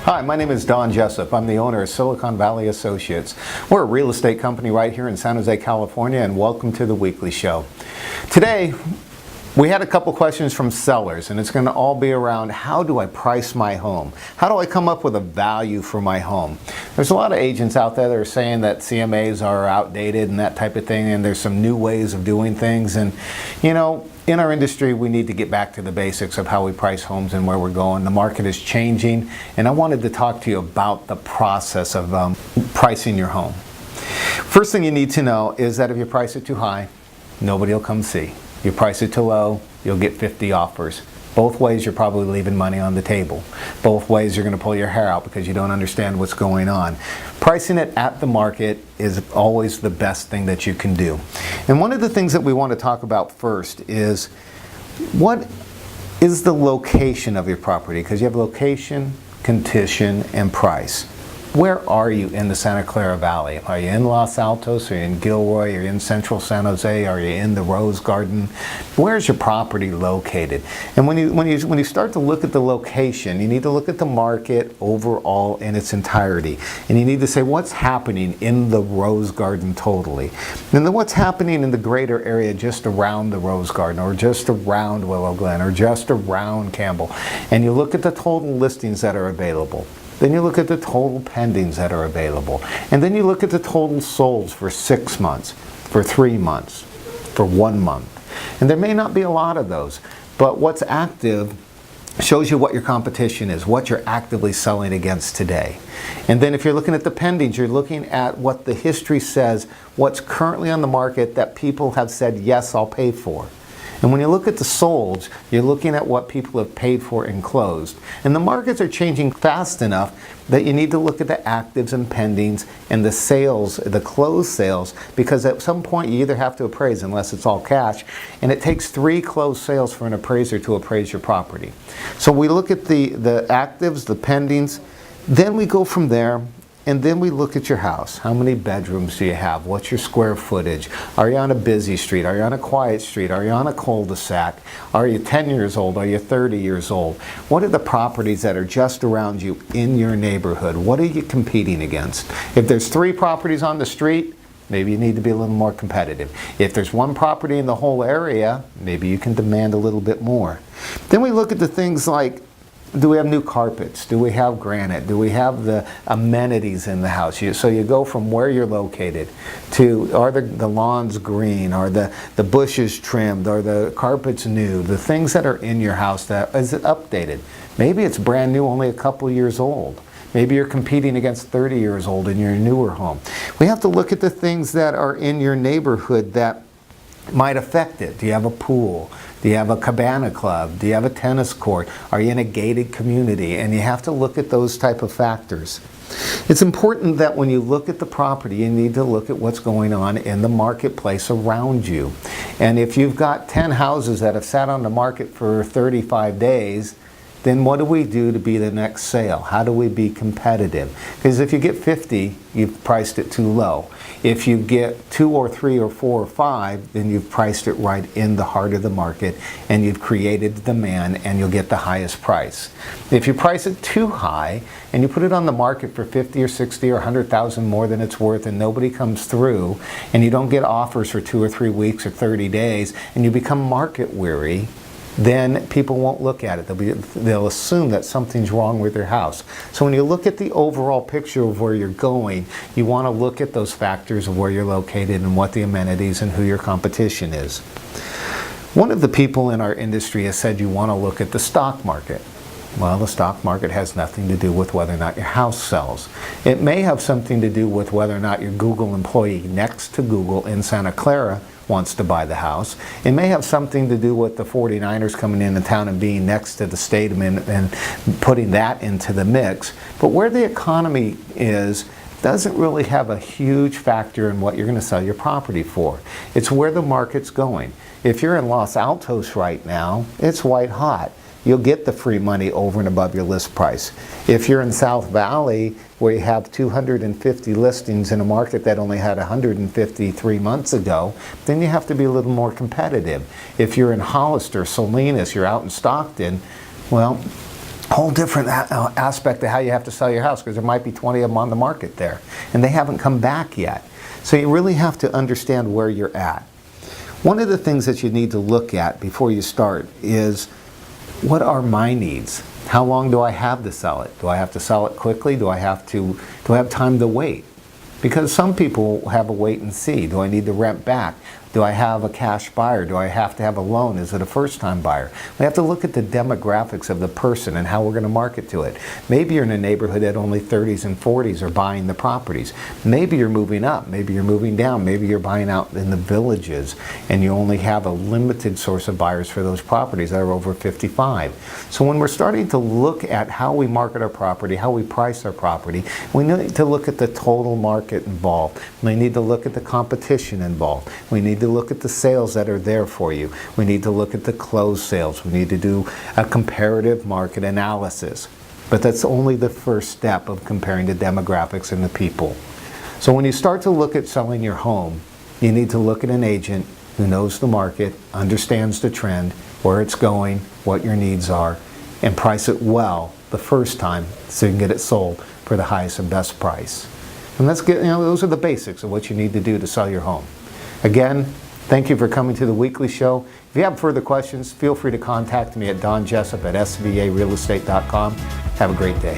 Hi, my name is Don Jessup. I'm the owner of Silicon Valley Associates. We're a real estate company right here in San Jose, California, and welcome to the weekly show. Today, we had a couple questions from sellers, and it's going to all be around how do I price my home? How do I come up with a value for my home? There's a lot of agents out there that are saying that CMAs are outdated and that type of thing, and there's some new ways of doing things. And you know, in our industry, we need to get back to the basics of how we price homes and where we're going. The market is changing, and I wanted to talk to you about the process of pricing your home. First thing you need to know is that if you price it too high, nobody will come see. You price it too low, you'll get 50 offers. Both ways, you're probably leaving money on the table. Both ways, you're going to pull your hair out because you don't understand what's going on. Pricing it at the market is always the best thing that you can do. And one of the things that we want to talk about first is what is the location of your property? Because you have location, condition, and price. Where are you in the Santa Clara Valley? Are you in Los Altos? Are you in Gilroy? Are you in Central San Jose? Are you in the Rose Garden? Where's your property located? And when you start to look at the location, you need to look at the market overall in its entirety. And you need to say what's happening in the Rose Garden totally. And then what's happening in the greater area just around the Rose Garden, or just around Willow Glen, or just around Campbell. And you look at the total listings that are available. Then you look at the total pendings that are available. And then you look at the total solds for 6 months, for 3 months, for 1 month. And there may not be a lot of those, but what's active shows you what your competition is, what you're actively selling against today. And then if you're looking at the pendings, you're looking at what the history says, what's currently on the market that people have said, yes, I'll pay for. And when you look at the solds, you're looking at what people have paid for and closed. And the markets are changing fast enough that you need to look at the actives and pendings and the sales, the closed sales, because at some point you either have to appraise unless it's all cash, and it takes 3 closed sales for an appraiser to appraise your property. So we look at the actives, the pendings, then we go from there. And then we look at your house. How many bedrooms do you have? What's your square footage? Are you on a busy street? Are you on a quiet street? Are you on a cul-de-sac? Are you 10 years old? Are you 30 years old? What are the properties that are just around you in your neighborhood? What are you competing against? If there's 3 properties on the street, maybe you need to be a little more competitive. If there's 1 property in the whole area, maybe you can demand a little bit more. Then we look at the things like, do we have new carpets? Do we have granite? Do we have the amenities in the house? So you go from where you're located to, are the lawns green? Are the bushes trimmed? Are the carpets new? The things that are in your house, that is it updated? Maybe it's brand new, only a couple years old. Maybe you're competing against 30 years old in your newer home. We have to look at the things that are in your neighborhood that might affect it. Do you have a pool? Do you have a cabana club? Do you have a tennis court? Are you in a gated community? And you have to look at those type of factors. It's important that when you look at the property, you need to look at what's going on in the marketplace around you. And if you've got 10 houses that have sat on the market for 35 days, then what do we do to be the next sale? How do we be competitive? Because if you get 50, you've priced it too low. If you get 2 or 3 or 4 or 5, then you've priced it right in the heart of the market, and you've created the demand, and you'll get the highest price. If you price it too high and you put it on the market for 50 or 60 or 100,000 more than it's worth, and nobody comes through, and you don't get offers for 2 or 3 weeks or 30 days, and you become market weary, then people won't look at it. They'll assume that something's wrong with their house. So when you look at the overall picture of where you're going, you want to look at those factors of where you're located and what the amenities and who your competition is. One of the people in our industry has said you want to look at the stock market. Well, the stock market has nothing to do with whether or not your house sells. It may have something to do with whether or not your Google employee next to Google in Santa Clara wants to buy the house. It may have something to do with the 49ers coming into town and being next to the stadium and putting that into the mix. But where the economy is doesn't really have a huge factor in what you're going to sell your property for. It's where the market's going. If you're in Los Altos right now, it's white hot. You'll get the free money over and above your list price. If you're in South Valley, where you have 250 listings in a market that only had 150 3 months ago, then you have to be a little more competitive. If you're in Hollister, Salinas, you're out in Stockton, well, whole different aspect of how you have to sell your house, because there might be 20 of them on the market there and they haven't come back yet. So you really have to understand where you're at. One of the things that you need to look at before you start is, what are my needs? How long do I have to sell it? Do I have to sell it quickly? Do I have time to wait? Because some people have a wait and see. Do I need to rent back? Do I have a cash buyer? Do I have to have a loan? Is it a first-time buyer? We have to look at the demographics of the person and how we're going to market to it. Maybe you're in a neighborhood that only 30s and 40s are buying the properties. Maybe you're moving up. Maybe you're moving down. Maybe you're buying out in the villages and you only have a limited source of buyers for those properties that are over 55. So when we're starting to look at how we market our property, how we price our property, we need to look at the total market involved. We need to look at the competition involved. We need to look at the sales that are there for you. We need to look at the closed sales. We need to do a comparative market analysis. But that's only the first step of comparing the demographics and the people. So when you start to look at selling your home, you need to look at an agent who knows the market, understands the trend, where it's going, what your needs are, and price it well the first time so you can get it sold for the highest and best price. And those are the basics of what you need to do to sell your home. Again, thank you for coming to the weekly show. If you have further questions, feel free to contact me at donjessup@svarealestate.com. Have a great day.